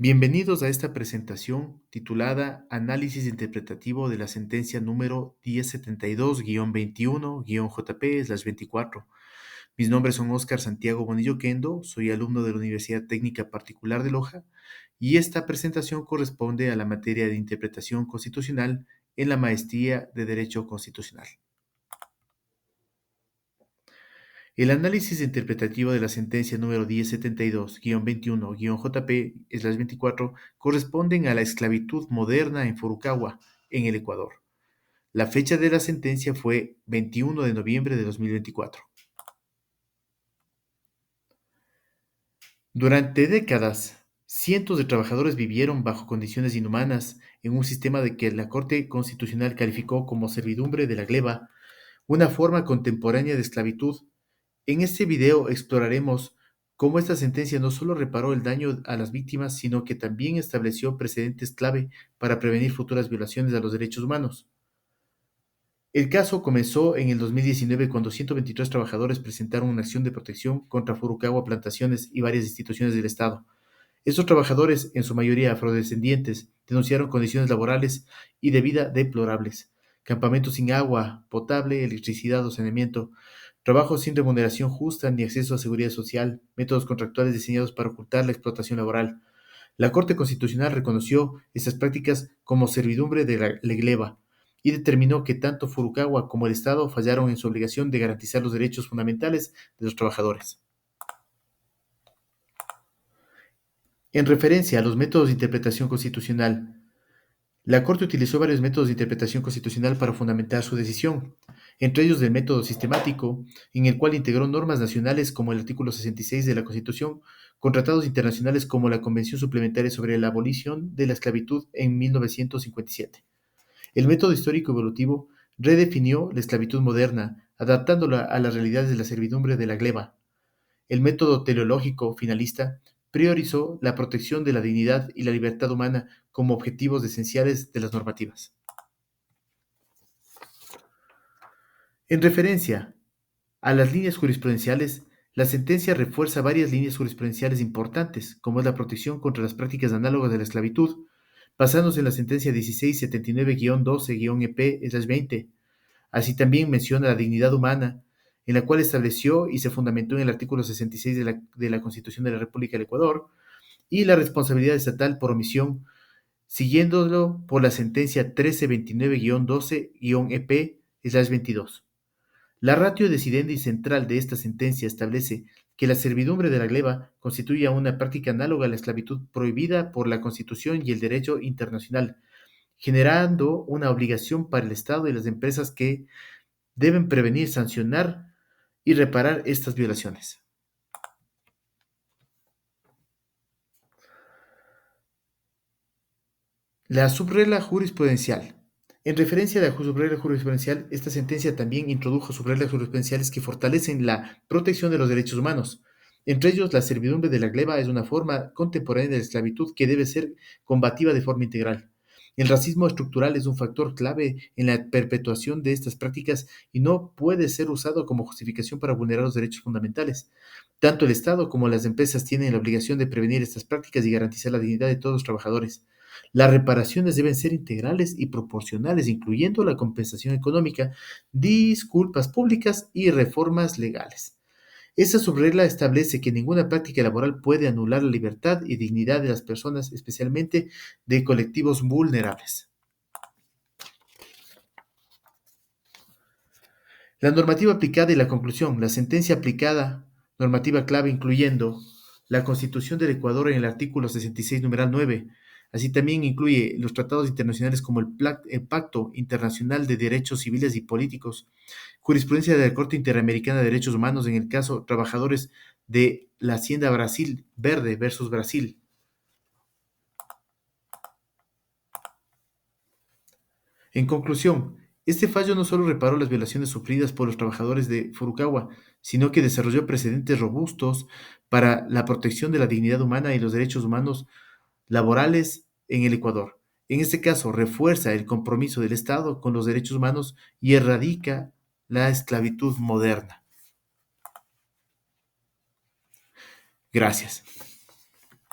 Bienvenidos a esta presentación titulada Análisis interpretativo de la sentencia número 1072-21-JP/24. Mis nombres son Óscar Santiago Bonillo Kendo, soy alumno de la Universidad Técnica Particular de Loja y esta presentación corresponde a la materia de interpretación constitucional en la maestría de Derecho Constitucional. El análisis interpretativo de la sentencia número 1072-21-JP/24 corresponden a la esclavitud moderna en Furukawa, en el Ecuador. La fecha de la sentencia fue 21 de noviembre de 2024. Durante décadas, cientos de trabajadores vivieron bajo condiciones inhumanas en un sistema de que la Corte Constitucional calificó como servidumbre de la gleba, una forma contemporánea de esclavitud. En este video exploraremos cómo esta sentencia no solo reparó el daño a las víctimas, sino que también estableció precedentes clave para prevenir futuras violaciones a los derechos humanos. El caso comenzó en el 2019 cuando 123 trabajadores presentaron una acción de protección contra Furukawa Plantaciones y varias instituciones del Estado. Estos trabajadores, en su mayoría afrodescendientes, denunciaron condiciones laborales y de vida deplorables, campamentos sin agua potable, electricidad o saneamiento, trabajos sin remuneración justa ni acceso a seguridad social, métodos contractuales diseñados para ocultar la explotación laboral. La Corte Constitucional reconoció estas prácticas como servidumbre de la legleba y determinó que tanto Furukawa como el Estado fallaron en su obligación de garantizar los derechos fundamentales de los trabajadores. En referencia a los métodos de interpretación constitucional, la Corte utilizó varios métodos de interpretación constitucional para fundamentar su decisión, entre ellos el método sistemático, en el cual integró normas nacionales como el artículo 66 de la Constitución, con tratados internacionales como la Convención Suplementaria sobre la Abolición de la Esclavitud en 1957. El método histórico evolutivo redefinió la esclavitud moderna, adaptándola a las realidades de la servidumbre de la gleba. El método teleológico finalista priorizó la protección de la dignidad y la libertad humana como objetivos esenciales de las normativas. En referencia a las líneas jurisprudenciales, la sentencia refuerza varias líneas jurisprudenciales importantes, como es la protección contra las prácticas análogas de la esclavitud, basándose en la sentencia 1679-12-EP/20. Así también menciona la dignidad humana, en la cual estableció y se fundamentó en el artículo 66 de la Constitución de la República del Ecuador, y la responsabilidad estatal por omisión, siguiéndolo por la sentencia 1329-12-EP/22. La ratio decidendi central de esta sentencia establece que la servidumbre de la gleba constituye una práctica análoga a la esclavitud prohibida por la Constitución y el derecho internacional, generando una obligación para el Estado y las empresas que deben prevenir, sancionar y reparar estas violaciones. La subregla jurisprudencial. En referencia a la subregla jurisprudencial, esta sentencia también introdujo subreglas jurisprudenciales que fortalecen la protección de los derechos humanos. Entre ellos, la servidumbre de la gleba es una forma contemporánea de la esclavitud que debe ser combativa de forma integral. El racismo estructural es un factor clave en la perpetuación de estas prácticas y no puede ser usado como justificación para vulnerar los derechos fundamentales. Tanto el Estado como las empresas tienen la obligación de prevenir estas prácticas y garantizar la dignidad de todos los trabajadores. Las reparaciones deben ser integrales y proporcionales, incluyendo la compensación económica, disculpas públicas y reformas legales. Esta subregla establece que ninguna práctica laboral puede anular la libertad y dignidad de las personas, especialmente de colectivos vulnerables. La normativa aplicada y la conclusión. La sentencia aplicada, normativa clave incluyendo la Constitución del Ecuador en el artículo 66, numeral 9. Así también incluye los tratados internacionales como el Pacto Internacional de Derechos Civiles y Políticos, jurisprudencia de la Corte Interamericana de Derechos Humanos en el caso trabajadores de la Hacienda Brasil Verde versus Brasil. En conclusión, este fallo no solo reparó las violaciones sufridas por los trabajadores de Furukawa, sino que desarrolló precedentes robustos para la protección de la dignidad humana y los derechos humanos laborales en el Ecuador. En este caso, refuerza el compromiso del Estado con los derechos humanos y erradica la esclavitud moderna. Gracias.